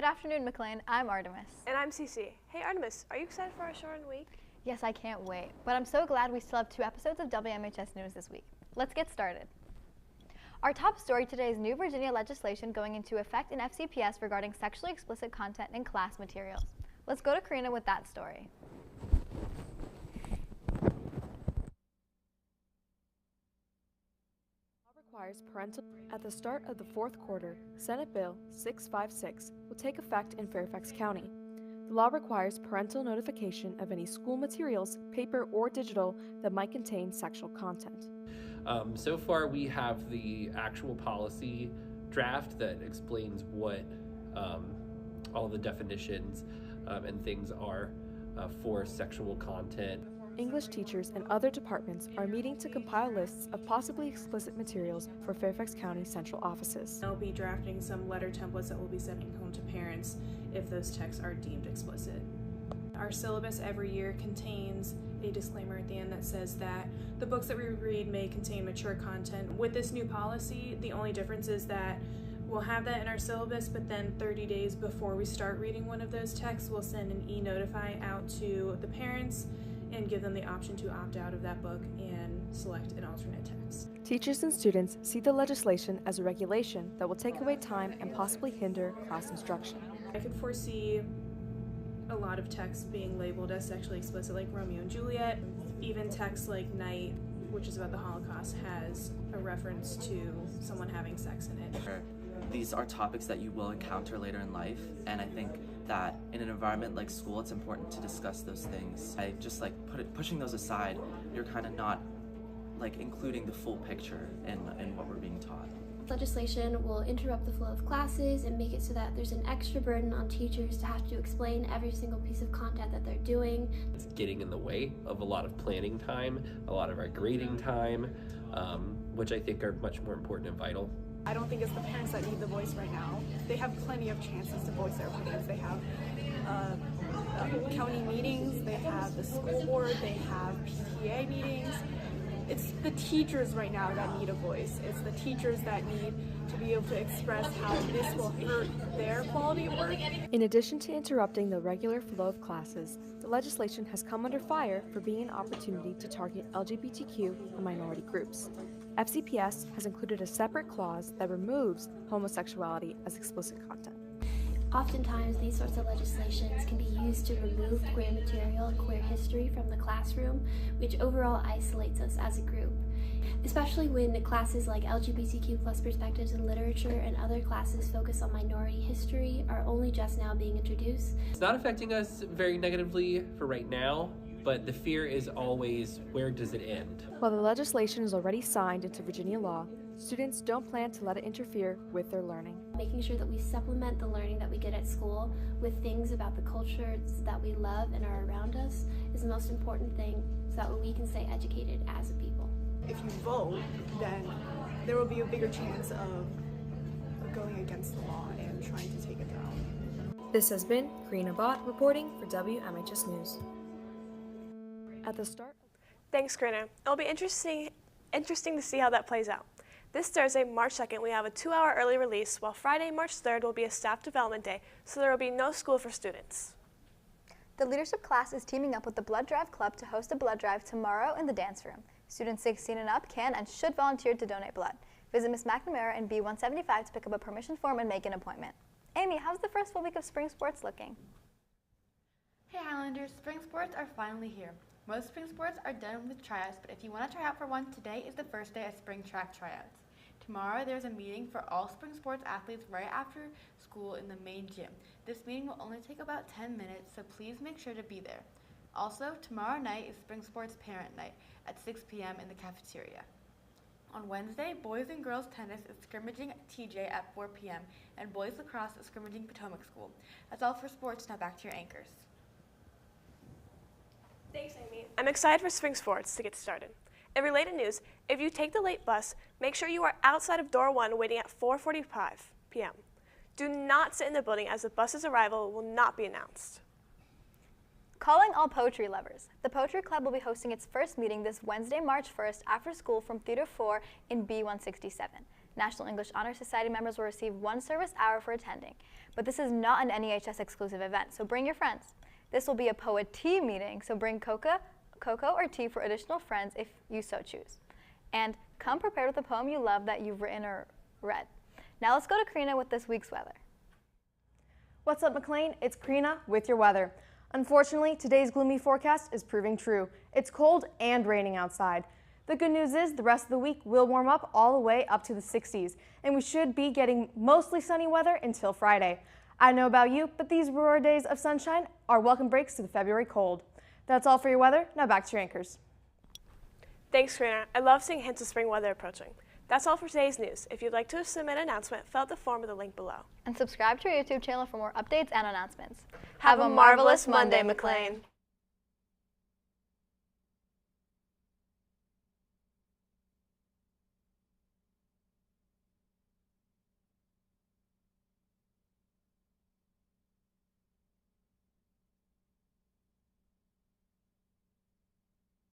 Good afternoon, McLean. I'm Artemis. And I'm Cece. Hey Artemis, are you excited for our shortened week? Yes, I can't wait. But I'm so glad we still have 2 episodes of WMHS News this week. Let's get started. Our top story today is new Virginia legislation going into effect in FCPS regarding sexually explicit content in class materials. Let's go to Karina with that story. Requires parental. At the start of the 4th quarter, Senate Bill 656 will take effect in Fairfax County. The law requires parental notification of any school materials, paper or digital, that might contain sexual content. So far we have the actual policy draft that explains what all the definitions and things are for sexual content. English teachers and other departments are meeting to compile lists of possibly explicit materials for Fairfax County central offices. They'll be drafting some letter templates that we'll be sending home to parents if those texts are deemed explicit. Our syllabus every year contains a disclaimer at the end that says that the books that we read may contain mature content. With this new policy, the only difference is that we'll have that in our syllabus, but then 30 days before we start reading one of those texts, we'll send an e-notify out to the parents and give them the option to opt out of that book and select an alternate text. Teachers and students see the legislation as a regulation that will take away time and possibly hinder class instruction. I could foresee a lot of texts being labeled as sexually explicit, like Romeo and Juliet. Even texts like Night, which is about the Holocaust, has a reference to someone having sex in it. These are topics that you will encounter later in life, and I think that in an environment like school, it's important to discuss those things. I just pushing those aside, you're kind of not including the full picture in what we're being taught. Legislation will interrupt the flow of classes and make it so that there's an extra burden on teachers to have to explain every single piece of content that they're doing. It's getting in the way of a lot of planning time, a lot of our grading time, which I think are much more important and vital. I don't think it's the parents that need the voice right now. They have plenty of chances to voice their opinions. They have county meetings, they have the school board, they have PTA meetings. It's the teachers right now that need a voice. It's the teachers that need to be able to express how this will hurt their quality of work. In addition to interrupting the regular flow of classes, the legislation has come under fire for being an opportunity to target LGBTQ and minority groups. FCPS has included a separate clause that removes homosexuality as explicit content. Oftentimes, these sorts of legislations can be used to remove queer material and queer history from the classroom, which overall isolates us as a group. Especially when classes like LGBTQ+ perspectives in literature and other classes focus on minority history are only just now being introduced. It's not affecting us very negatively for right now, but the fear is always, where does it end? While the legislation is already signed into Virginia law, students don't plan to let it interfere with their learning. Making sure that we supplement the learning that we get at school with things about the cultures that we love and are around us is the most important thing so that we can stay educated as a people. If you vote, then there will be a bigger chance of going against the law and trying to take it down. This has been Karina reporting for WMHS News. At the start. Thanks, Karina. It'll be interesting to see how that plays out. This Thursday, March 2nd, we have a 2-hour early release, while Friday, March 3rd, will be a staff development day, so there will be no school for students. The leadership class is teaming up with the Blood Drive Club to host a blood drive tomorrow in the dance room. Students 16 and up can and should volunteer to donate blood. Visit Ms. McNamara in B175 to pick up a permission form and make an appointment. Aimee, how's the first full week of spring sports looking? Hey Highlanders, spring sports are finally here. Most spring sports are done with tryouts, but if you want to try out for one, today is the first day of spring track tryouts. Tomorrow there's a meeting for all spring sports athletes right after school in the main gym. This meeting will only take about 10 minutes, so please make sure to be there. Also, tomorrow night is spring sports parent night at 6 p.m. in the cafeteria. On Wednesday, boys and girls tennis is scrimmaging at TJ at 4 p.m. and boys lacrosse is scrimmaging Potomac School. That's all for sports, now back to your anchors. Thanks, Aimee. I'm excited for spring sports to get started. In related news, if you take the late bus, make sure you are outside of door 1 waiting at 4:45 p.m. Do not sit in the building as the bus's arrival will not be announced. Calling all poetry lovers. The Poetry Club will be hosting its first meeting this Wednesday, March 1st after school from 3 to 4 in B167. National English Honor Society members will receive 1 service hour for attending. But this is not an NEHS exclusive event, so bring your friends. This will be a Poet Tea meeting, so bring cocoa or tea for additional friends if you so choose. And come prepared with a poem you love that you've written or read. Now let's go to Karina with this week's weather. What's up, McLean? It's Karina with your weather. Unfortunately, today's gloomy forecast is proving true. It's cold and raining outside. The good news is the rest of the week will warm up all the way up to the 60s, and we should be getting mostly sunny weather until Friday. I don't know about you, but these rare days of sunshine are welcome breaks to the February cold. That's all for your weather. Now back to your anchors. Thanks, Karina. I love seeing hints of spring weather approaching. That's all for today's news. If you'd like to submit an announcement, fill out the form with the link below. And subscribe to our YouTube channel for more updates and announcements. Have a marvelous Monday, McLean.